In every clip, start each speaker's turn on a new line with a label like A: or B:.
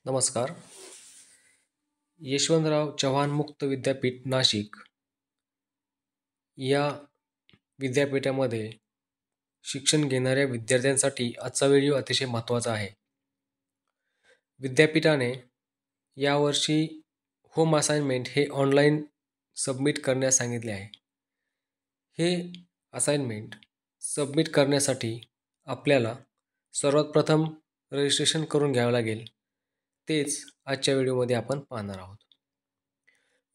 A: नमस्कार. यशवंतराव चव्हाण मुक्त विद्यापीठ नाशिक या विद्यापीठामध्ये शिक्षण घेणाऱ्या विद्यार्थ्यांसाठी आजचा व्हिडिओ अतिशय महत्त्वाचा आहे. विद्यापीठाने यावर्षी होम असाइनमेंट हे ऑनलाईन सबमिट करण्यास सांगितले आहे. हे असाइनमेंट सबमिट करण्यासाठी आपल्याला सर्वात प्रथम रजिस्ट्रेशन करून घ्यावं लागेल. तेच आजच्या व्हिडिओमध्ये आपण पाहणार आहोत.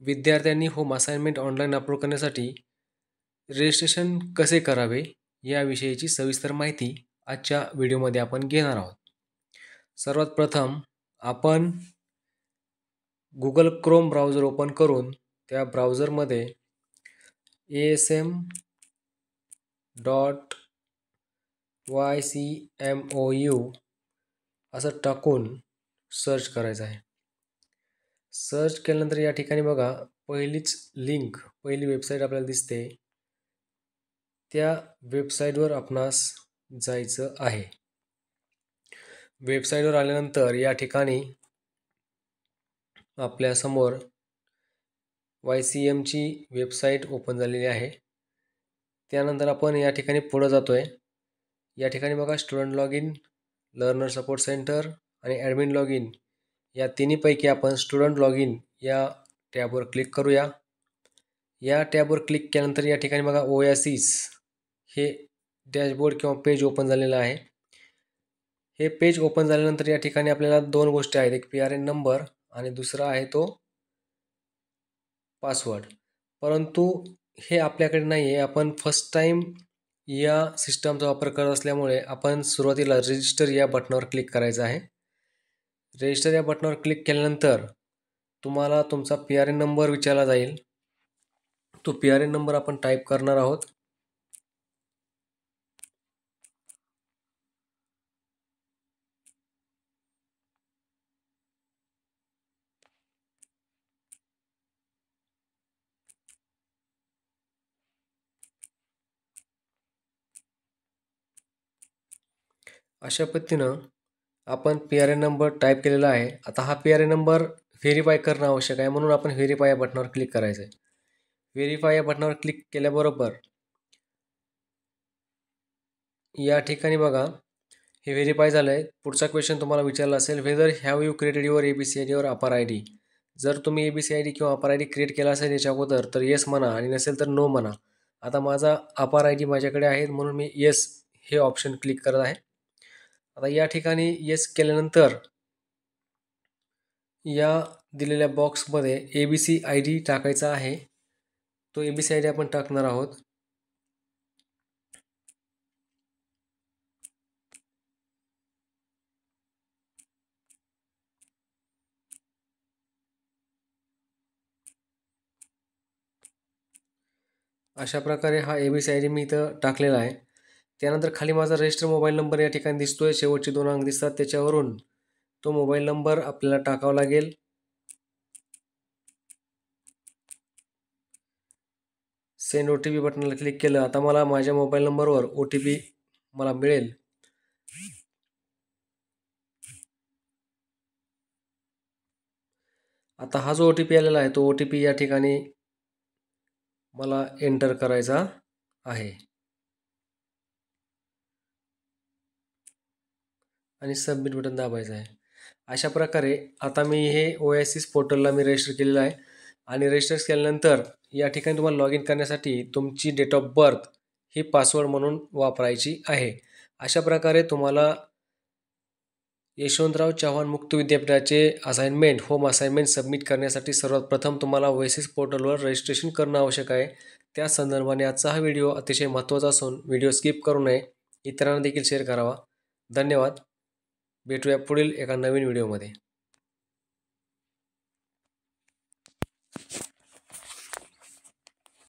A: विद्यार्थ्यांनी होम असाइनमेंट ऑनलाईन अपलोड करण्यासाठी रजिस्ट्रेशन कसे करावे याविषयीची सविस्तर माहिती आजच्या व्हिडिओमध्ये आपण घेणार आहोत. सर्वात प्रथम आपण गुगल क्रोम ब्राउझर ओपन करून त्या ब्राउझरमध्ये asm.ycmou असं टाकून सर्च करायचं आहे. सर्च केल्यानंतर या ठिकाणी बघा पहिली वेबसाईट आपल्याला दिसते. त्या वेबसाईटवर आपणास जायचं आहे. वेबसाईटवर आल्यानंतर या ठिकाणी आपल्यासमोर YCMची वेबसाईट ओपन झालेली आहे. त्यानंतर आपण या ठिकाणी पुढे जातोय. या ठिकाणी बघा student log in, learner support centre आणि ॲडमिन लॉग इन या तिन्हीपैकी आपण स्टुडंट लॉग इन या टॅबवर क्लिक करूया. या टॅबवर क्लिक केल्यानंतर या ठिकाणी बघा ओएसिस हे डॅशबोर्ड किंवा पेज ओपन झालेलं आहे. हे पेज ओपन झाल्यानंतर या ठिकाणी आपल्याला दोन गोष्टी आहेत, एक PRN नंबर आणि दुसरा आहे तो पासवर्ड. परंतु हे आपल्याकडे नाही आहे. आपण फर्स्ट टाइम या सिस्टमचा वापर करत असल्यामुळे आपण सुरुवातीला रजिस्टर या बटनावर क्लिक करायचं आहे. रजिस्टर या बटनावर क्लिक केल्यानंतर तुम्हाला तुमचा PRN नंबर विचारला जाईल. तो PRN नंबर आपण टाईप करणार आहोत. अशा पद्धतीनं आपण PRN नंबर टाईप केलेला आहे. आता हा PRN नंबर व्हेरीफाय करणं आवश्यक आहे, म्हणून आपण व्हेरीफाय या बटनावर क्लिक करायचं आहे. व्हेरीफाय या बटनावर क्लिक केल्याबरोबर या ठिकाणी बघा हे व्हेरीफाय झालं आहे. पुढचा क्वेश्चन तुम्हाला विचारला असेल, whether have you created your ABCID or upper ID. जर तुम्ही ABCID किंवा अपर ID क्रिएट केला असेल याच्या अगोदर तर येस म्हणा आणि नसेल तर नो म्हणा. आता माझा अपर ID माझ्याकडे आहे म्हणून मी येस हे ऑप्शन क्लिक करत आहे. आता या ठिकाणी येस केल्यानंतर या दिलेल्या बॉक्समध्ये ABCID टाकायचा आहे. तो ABCID आपण टाकणार आहोत. अशा प्रकारे हा ABCID मी इथं टाकलेला आहे. त्यानंतर खाली माझा रजिस्टर मोबाईल नंबर या ठिकाणी दिसतोय, शेवटचे 2 अंक दिसतात. त्याच्यावरून तो मोबाईल नंबर आपल्याला टाकावा लागेल. सेंड OTP बटनला क्लिक केलं. आता मला माझ्या मोबाईल नंबरवर OTP मला मिळेल. आता हा जो OTP आलेला आहे तो OTP या ठिकाणी मला एंटर करायचा आहे आणि सबमिट बटन दाबायचं आहे. अशा प्रकारे आता मी हे ओएसिस पोर्टलला मी रजिस्टर केलेलं आहे आणि रजिस्टर केल्यानंतर या ठिकाणी तुम्हाला लॉग इन करण्यासाठी तुमची डेट ऑफ बर्थ ही पासवर्ड म्हणून वापरायची आहे. अशा प्रकारे तुम्हाला यशवंतराव चव्हाण मुक्त विद्यापीठाचे होम असाइनमेंट सबमिट करण्यासाठी सर्वात प्रथम तुम्हाला ओएसिस पोर्टलवर रजिस्ट्रेशन करणं आवश्यक आहे. त्या संदर्भाने आजचा हा व्हिडिओ अतिशय महत्त्वाचा असून व्हिडिओ स्किप करू नये, इतरांना देखील शेअर करावा. धन्यवाद. भेटूया पुढील एका नवीन व्हिडिओमध्ये.